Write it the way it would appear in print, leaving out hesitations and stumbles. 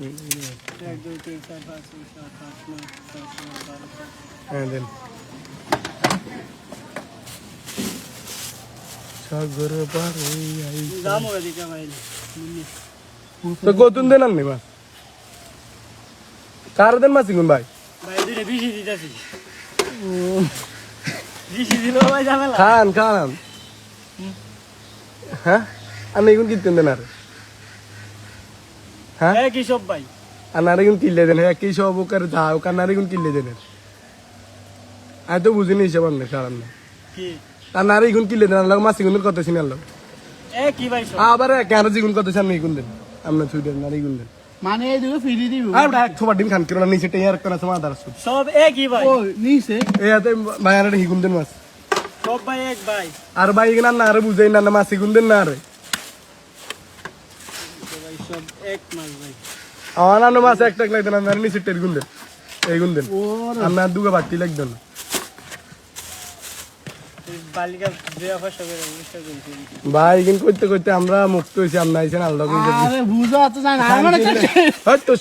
1 2 3 4 5 6 7 8 9 10 11 12 হ্যাঁ দেন সাগর পারে আই দাম হবে দিকা ভাই মুন্নি তো কতন দেন আননি মাছ কার দেন মাছ গুন ভাই ভাই দুইটা বেশি দিতাছি বেশি দিল ভাই ঝামেলা খান খান হ্যাঁ আমি এগুন কিনতেন দেন আর হ্যাঁ এই কি সব ভাই আর নারিগুন কিনলে দেন হ্যাঁ কি সব ওকার যাও কার নারিগুন কিনলে দেন আই তো বুঝিনি হিসাব আনলে সারান না কি আর নারিগুন কিনলে দেন আনলাম মাছ গুনের কত ছিল আনলাম এ কি ভাই সব আবার কেন জিগুন কত সামনে গুন দেন আমরা ছুই দেন নারিগুন দেন মানে এই দুটো ফ্রি দিব আর এক থোবা ডিম খান কিরো নিচে টেয়ার করা সময় দাঁড়া সব কি ভাই ও নিছে এই হাতে ভাই আর হিগুন দেন মাছ সব ভাই এক ভাই আর ভাই এখানে না আর বুঝাই না মাছ হিগুন দেন না আরে ভাই সব এক মাস ভাই আমার নানো মাছ একটা লাগতেন আপনার নিচে টের গুন দেন এই গুন দেন আপনার দুগা বাড়তি লাগতো না বালিকা দেয়া ভাষা করে অনুষ্ঠান করছি ভাই কিন্তু করতে করতে আমরা মুক্ত হয়েছি আপনার আইসেন আলাদা আরে বুঝা তো জানা আমার হয়তো